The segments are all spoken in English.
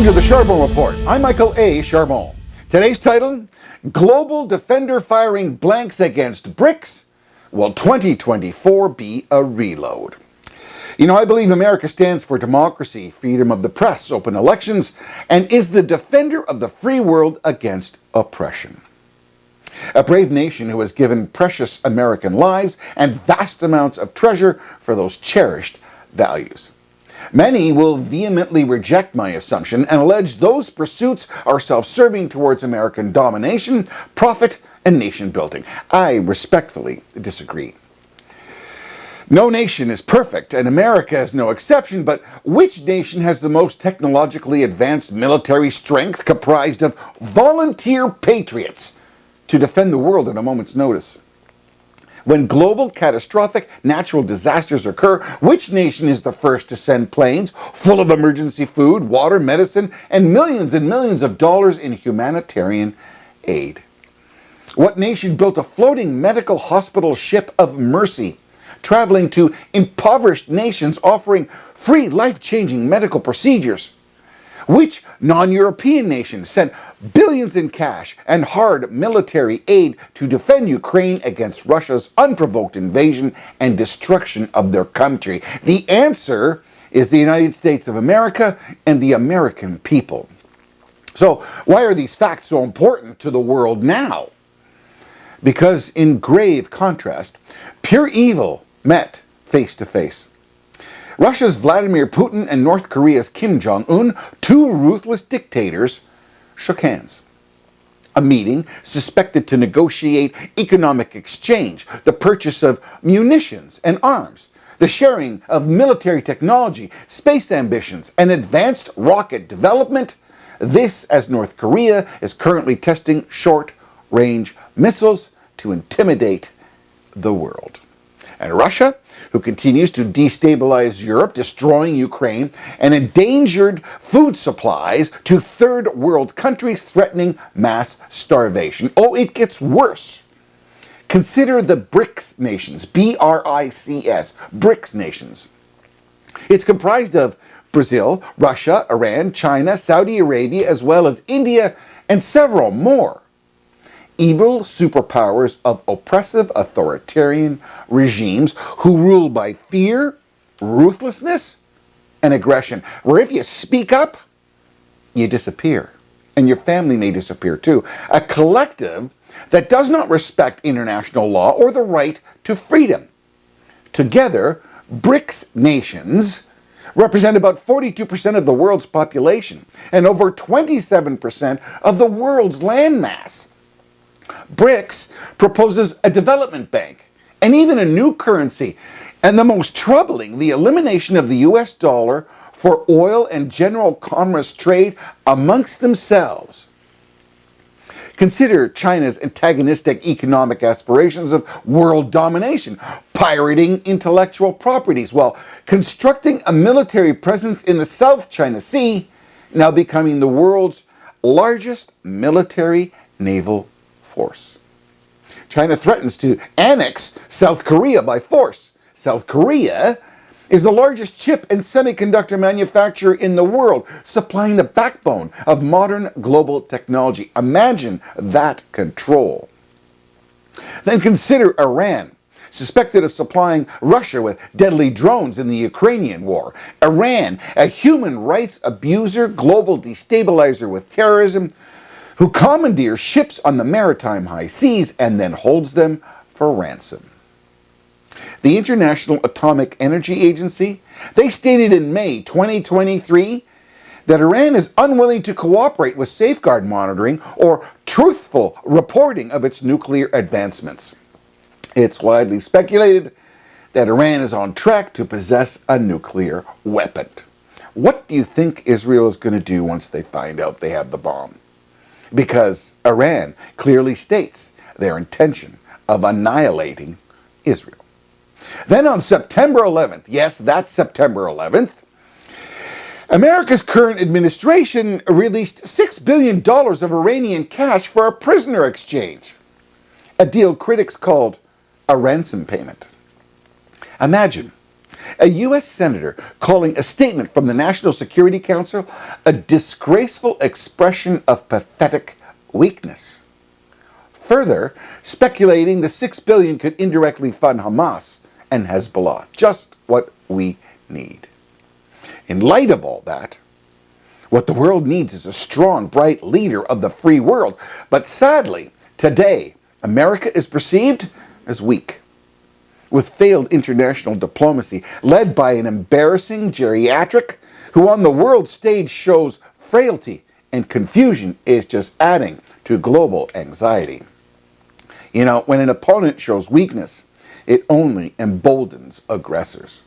Welcome to the Charbon Report. I'm Michael A. Charbon. Today's title, Global Defender Firing Blanks Against BRICS. Will 2024 be a reload? You know, I believe America stands for democracy, freedom of the press, open elections, and is the defender of the free world against oppression. A brave nation who has given precious American lives and vast amounts of treasure for those cherished values. Many will vehemently reject my assumption and allege those pursuits are self-serving towards American domination, profit, and nation building. I respectfully disagree. No nation is perfect, and America is no exception, but which nation has the most technologically advanced military strength comprised of volunteer patriots to defend the world at a moment's notice? When global catastrophic natural disasters occur, which nation is the first to send planes full of emergency food, water, medicine, and millions of dollars in humanitarian aid? What nation built a floating medical hospital ship of mercy, traveling to impoverished nations offering free life-changing medical procedures? Which non-European nation sent billions in cash and hard military aid to defend Ukraine against Russia's unprovoked invasion and destruction of their country? The answer is the United States of America and the American people. So why are these facts so important to the world now? Because in grave contrast, pure evil met face to face. Russia's Vladimir Putin and North Korea's Kim Jong-un, two ruthless dictators, shook hands. A meeting suspected to negotiate economic exchange, the purchase of munitions and arms, the sharing of military technology, space ambitions, and advanced rocket development. This as North Korea is currently testing short-range missiles to intimidate the world. And Russia, who continues to destabilize Europe, destroying Ukraine, and endangered food supplies to third world countries, threatening mass starvation. Oh, it gets worse. Consider the BRICS nations, B-R-I-C-S, BRICS nations. It's comprised of Brazil, Russia, Iran, China, Saudi Arabia, as well as India, and several more. Evil superpowers of oppressive authoritarian regimes who rule by fear, ruthlessness, and aggression, where if you speak up, you disappear. And your family may disappear too. A collective that does not respect international law or the right to freedom. Together, BRICS nations represent about 42% of the world's population and over 27% of the world's landmass. BRICS proposes a development bank and even a new currency, and the most troubling, the elimination of the US dollar for oil and general commerce trade amongst themselves. Consider China's antagonistic economic aspirations of world domination, pirating intellectual properties while constructing a military presence in the South China Sea, now becoming the world's largest military naval force. China threatens to annex South Korea by force. South Korea is the largest chip and semiconductor manufacturer in the world, supplying the backbone of modern global technology. Imagine that control. Then consider Iran, suspected of supplying Russia with deadly drones in the Ukrainian war. Iran, a human rights abuser, global destabilizer with terrorism, who commandeers ships on the maritime high seas and then holds them for ransom. The International Atomic Energy Agency, they stated in May 2023 that Iran is unwilling to cooperate with safeguard monitoring or truthful reporting of its nuclear advancements. It's widely speculated that Iran is on track to possess a nuclear weapon. What do you think Israel is going to do once they find out they have the bomb? Because Iran clearly states their intention of annihilating Israel. Then on September 11th, yes, that's September 11th, America's current administration released $6 billion of Iranian cash for a prisoner exchange, a deal critics called a ransom payment. Imagine A U.S. senator calling a statement from the National Security Council a disgraceful expression of pathetic weakness. Further, speculating the $6 billion could indirectly fund Hamas and Hezbollah, just what we need. In light of all that, what the world needs is a strong, bright leader of the free world. But sadly, today, America is perceived as weak, with failed international diplomacy, led by an embarrassing geriatric who on the world stage shows frailty and confusion is just adding to global anxiety. You know, when an opponent shows weakness, it only emboldens aggressors.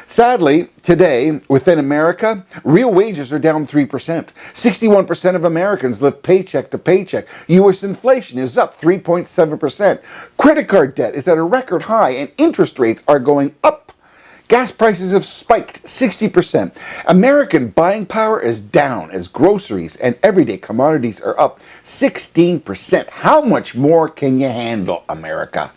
Sadly, today, within America, real wages are down 3%. 61% of Americans live paycheck to paycheck. U.S. inflation is up 3.7%. Credit card debt is at a record high and interest rates are going up. Gas prices have spiked 60%. American buying power is down as groceries and everyday commodities are up 16%. How much more can you handle, America?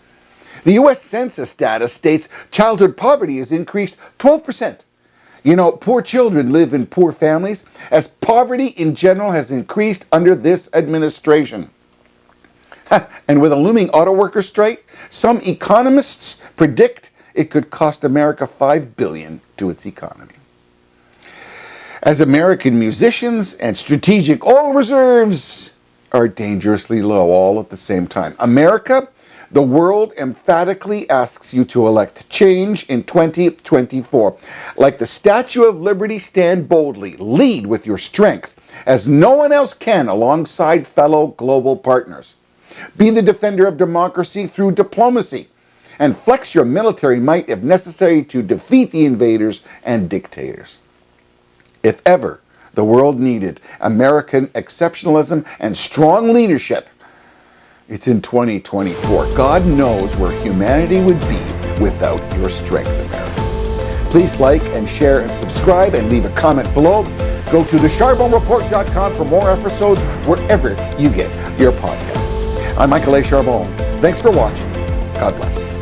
The U.S. Census data states childhood poverty has increased 12%. You know, poor children live in poor families as poverty in general has increased under this administration. And with a looming auto worker strike, some economists predict it could cost America $5 billion to its economy. As American musicians and strategic oil reserves are dangerously low all at the same time. America, the world emphatically asks you to elect change in 2024. Like the Statue of Liberty, stand boldly, lead with your strength, as no one else can alongside fellow global partners. Be the defender of democracy through diplomacy, and flex your military might if necessary to defeat the invaders and dictators. If ever the world needed American exceptionalism and strong leadership, it's in 2024. God knows where humanity would be without your strength, America. Please like and share and subscribe and leave a comment below. Go to thecharbonreport.com for more episodes wherever you get your podcasts. I'm Michael A. Charbon. Thanks for watching. God bless.